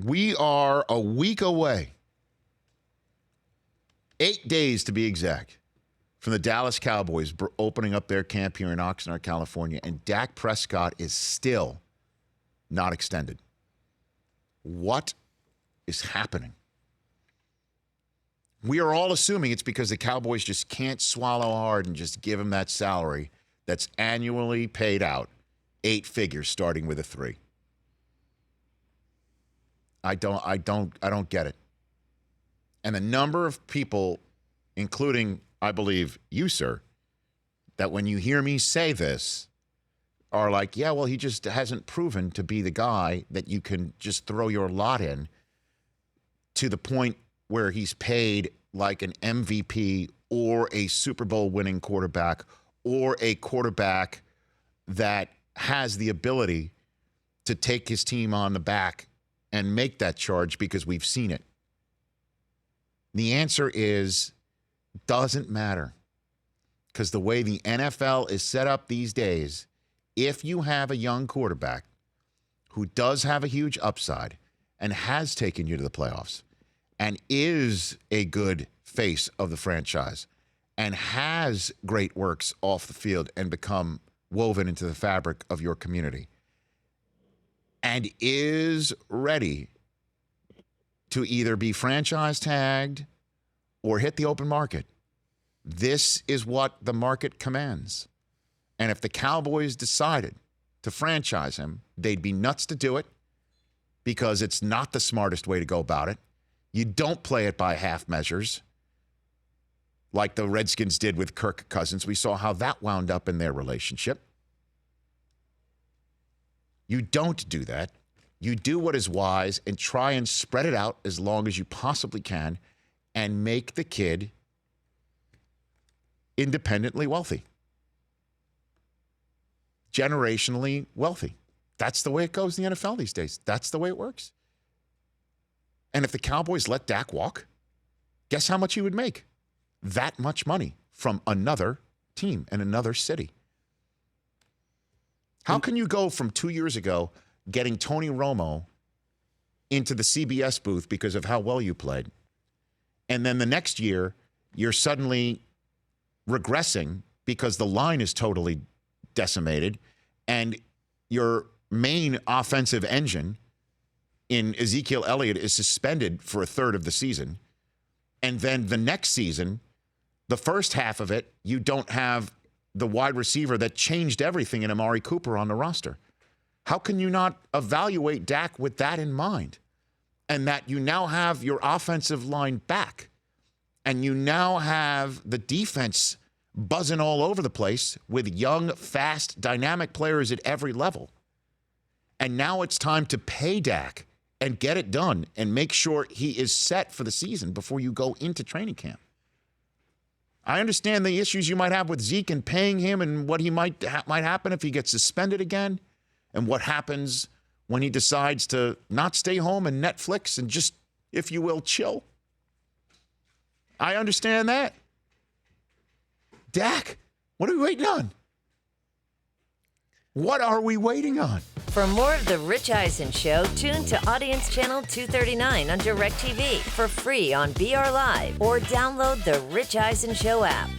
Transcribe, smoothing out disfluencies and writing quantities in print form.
We are a week away, 8 days to be exact, from the Dallas Cowboys opening up their camp here in Oxnard, California, and Dak Prescott is still not extended. What is happening? We are all assuming it's because the Cowboys just can't swallow hard and just give him that salary that's annually paid out, 8 figures starting with a 3. I don't get it. And the number of people, including, I believe, you, sir, that when you hear me say this are like, yeah, well, he just hasn't proven to be the guy that you can just throw your lot in to the point where he's paid like an MVP or a Super Bowl winning quarterback or a quarterback that has the ability to take his team on the back and make that charge because we've seen it. The answer is, doesn't matter. Because the way the NFL is set up these days, if you have a young quarterback who does have a huge upside and has taken you to the playoffs and is a good face of the franchise and has great works off the field and become woven into the fabric of your community and is ready to either be franchise tagged or hit the open market, this is what the market commands. And if the Cowboys decided to franchise him, they'd be nuts to do it because it's not the smartest way to go about it. You don't play it by half measures like the Redskins did with Kirk Cousins. We saw how that wound up in their relationship. You don't do that. You do what is wise and try and spread it out as long as you possibly can and make the kid independently wealthy. Generationally wealthy. That's the way it goes in the NFL these days. That's the way it works. And if the Cowboys let Dak walk, guess how much he would make? That much money from another team in another city. How can you go from 2 years ago getting Tony Romo into the CBS booth because of how well you played, and then the next year you're suddenly regressing because the line is totally decimated and your main offensive engine in Ezekiel Elliott is suspended for a third of the season, and then the next season, the first half of it, you don't have the wide receiver that changed everything in Amari Cooper on the roster? How can you not evaluate Dak with that in mind? And that you now have your offensive line back, and you now have the defense buzzing all over the place with young, fast, dynamic players at every level. And now it's time to pay Dak and get it done and make sure he is set for the season before you go into training camp. I understand the issues you might have with Zeke and paying him and what he might happen if he gets suspended again and what happens when he decides to not stay home and Netflix and just, if you will, chill. I understand that. Dak, what are we waiting on? What are we waiting on? For more of The Rich Eisen Show, tune to Audience Channel 239 on DirecTV for free on BR Live or download The Rich Eisen Show app.